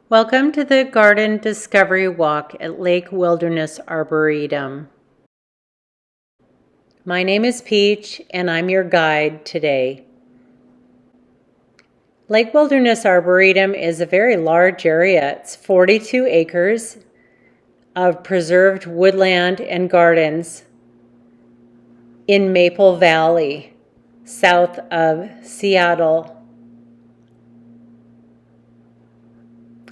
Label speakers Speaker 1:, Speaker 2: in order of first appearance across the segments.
Speaker 1: Welcome to the Garden Discovery Walk at Lake Wilderness Arboretum. My name is Peach and I'm your guide today. Lake Wilderness Arboretum is a very large area. It's 42 acres of preserved woodland and gardens in Maple Valley, south of Seattle.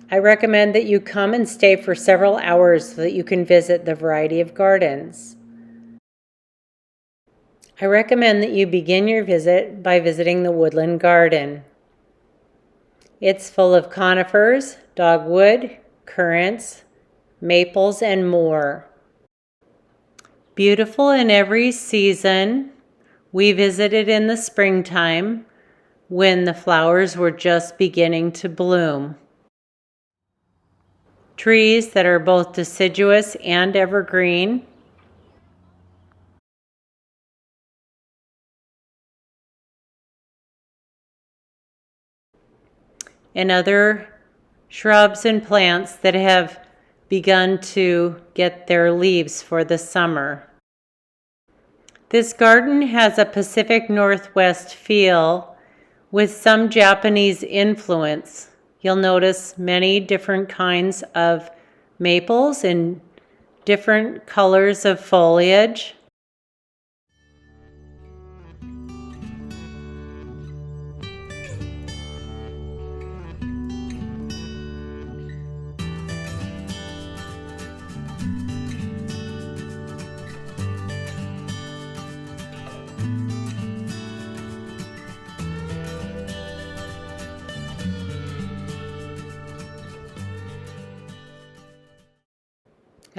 Speaker 1: I recommend that you come and stay for several hours so that you can visit the variety of gardens. I recommend that you begin your visit by visiting the Woodland Garden. It's full of conifers, dogwood, currants, maples, and more. Beautiful in every season. We visited in the springtime when the flowers were just beginning to bloom. Trees that are both deciduous and evergreen. And other shrubs and plants that have begun to get their leaves for the summer. This garden has a Pacific Northwest feel with some Japanese influence. You'll notice many different kinds of maples in different colors of foliage.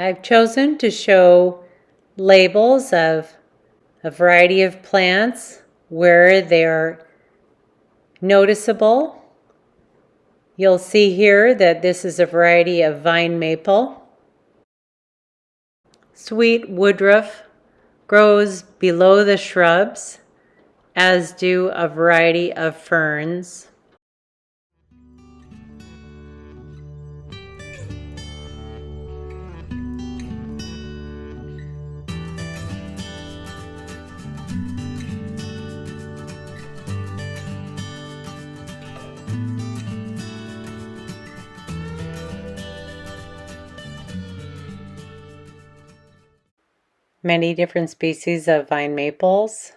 Speaker 1: I've chosen to show labels of a variety of plants where they're noticeable. You'll see here that this is a variety of vine maple. Sweet woodruff grows below the shrubs, as do a variety of ferns. Many different species of vine maples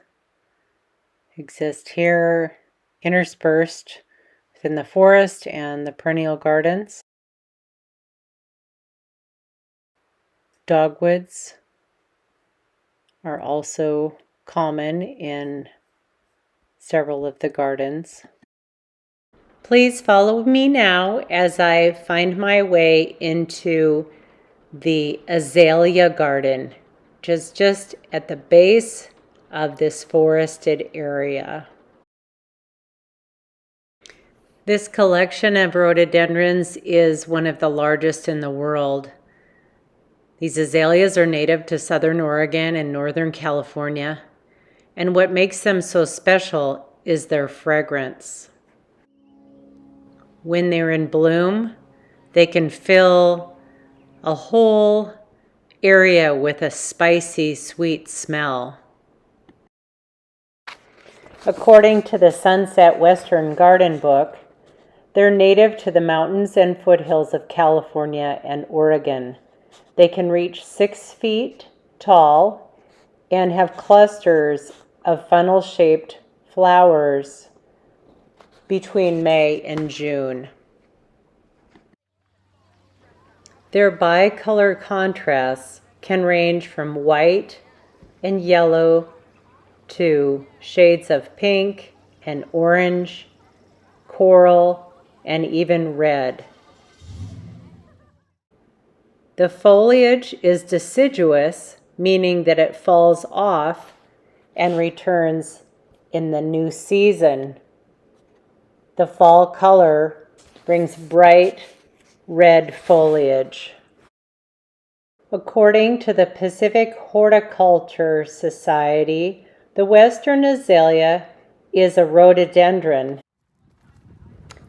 Speaker 1: exist here, interspersed within the forest and the perennial gardens. Dogwoods are also common in several of the gardens. Please follow me now as I find my way into the Azalea garden, which is just at the base of this forested area. This collection of rhododendrons is one of the largest in the world. These azaleas are native to southern Oregon and northern California, and what makes them so special is their fragrance. When they're in bloom, they can fill a whole area with a spicy, sweet smell. According to the Sunset Western Garden book, they're native to the mountains and foothills of California and Oregon. They can reach 6 feet tall and have clusters of funnel-shaped flowers between May and June. Their bicolor contrasts can range from white and yellow to shades of pink and orange, coral, and even red. The foliage is deciduous, meaning that it falls off and returns in the new season. The fall color brings bright red foliage. According to the Pacific Horticulture Society, the Western azalea is a rhododendron.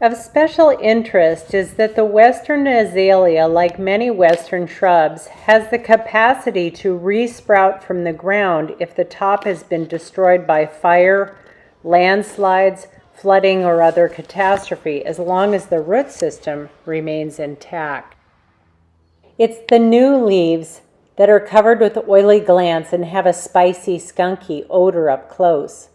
Speaker 1: Of special interest is that the western azalea, like many western shrubs, has the capacity to re-sprout from the ground if the top has been destroyed by fire, landslides, flooding, or other catastrophe, as long as the root system remains intact. It's the new leaves that are covered with oily glands and have a spicy, skunky odor up close.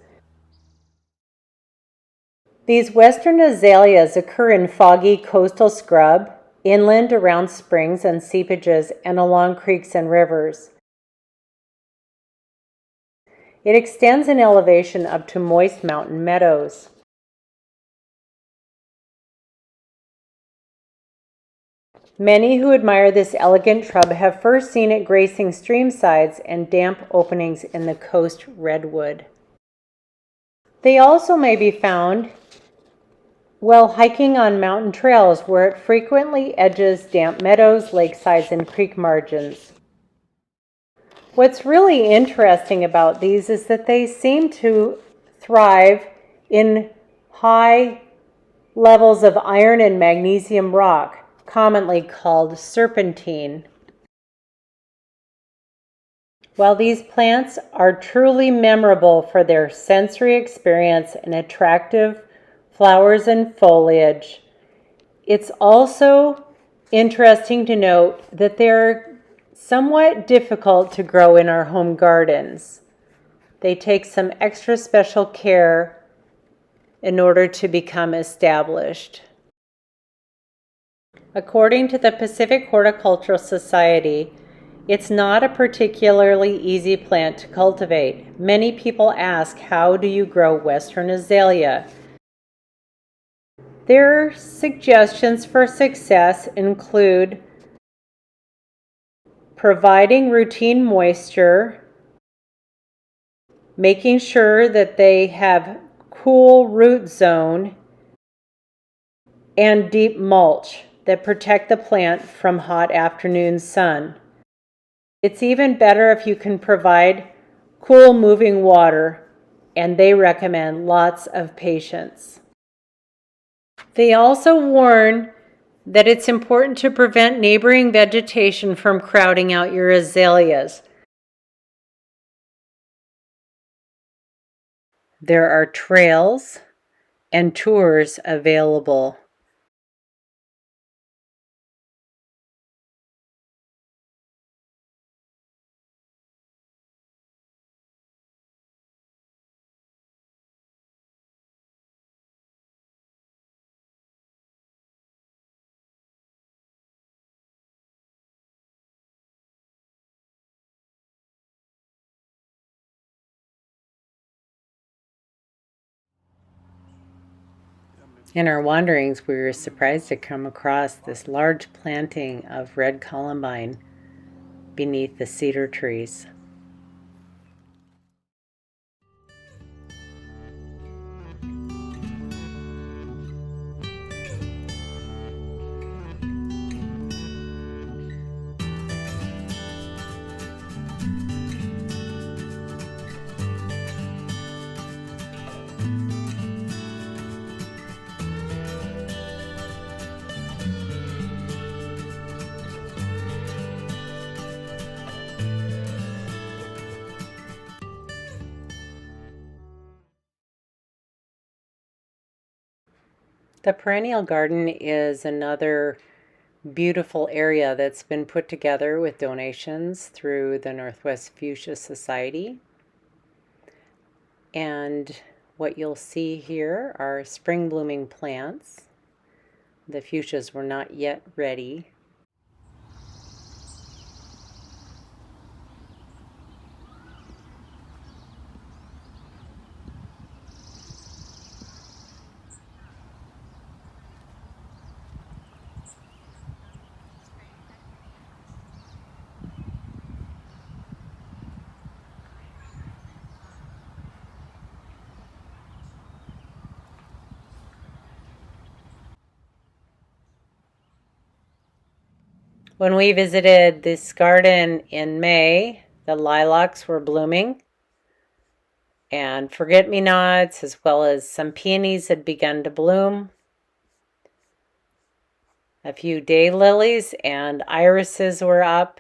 Speaker 1: These western azaleas occur in foggy coastal scrub, inland around springs and seepages, and along creeks and rivers. It extends in elevation up to moist mountain meadows. Many who admire this elegant shrub have first seen it gracing stream sides and damp openings in the coast redwood. They also may be found while hiking on mountain trails where it frequently edges damp meadows, lakesides, and creek margins. What's really interesting about these is that they seem to thrive in high levels of iron and magnesium rock, commonly called serpentine. While these plants are truly memorable for their sensory experience and attractive flowers and foliage, it's also interesting to note that they're somewhat difficult to grow in our home gardens. They take some extra special care in order to become established. According to the Pacific Horticultural Society, it's not a particularly easy plant to cultivate. Many people ask, how do you grow Western azalea? Their suggestions for success include providing routine moisture, making sure that they have cool root zone, and deep mulch that protect the plant from hot afternoon sun. It's even better if you can provide cool moving water, and they recommend lots of patience. They also warn that it's important to prevent neighboring vegetation from crowding out your azaleas. There are trails and tours available. In our wanderings, we were surprised to come across this large planting of red columbine beneath the cedar trees. The Perennial Garden is another beautiful area that's been put together with donations through the Northwest Fuchsia Society. And what you'll see here are spring blooming plants. The fuchsias were not yet ready. When we visited this garden in May, the lilacs were blooming, and forget-me-nots as well as some peonies had begun to bloom. A few daylilies and irises were up.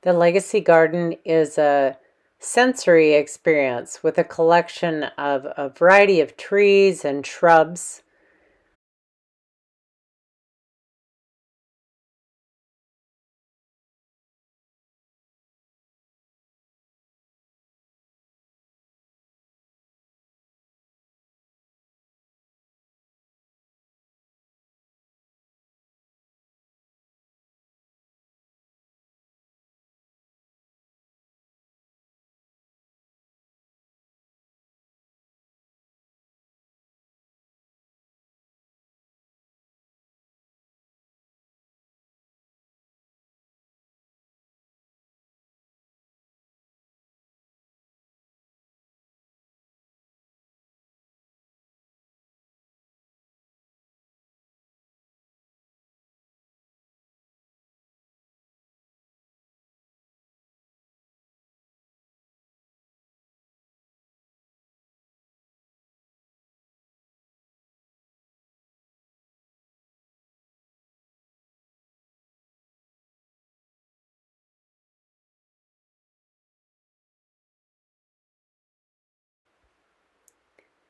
Speaker 1: The Legacy Garden is a sensory experience with a collection of a variety of trees and shrubs.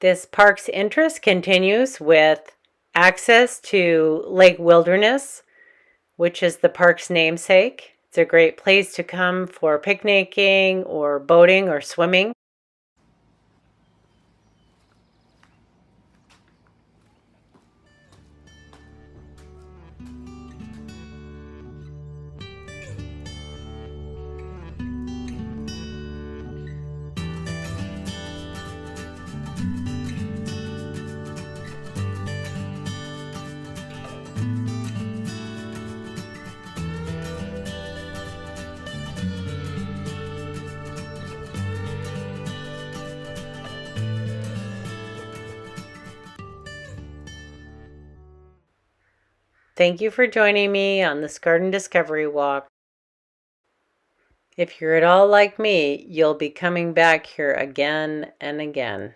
Speaker 1: This park's interest continues with access to Lake Wilderness, which is the park's namesake. It's a great place to come for picnicking or boating or swimming. Thank you for joining me on this garden discovery walk. If you're at all like me, you'll be coming back here again and again.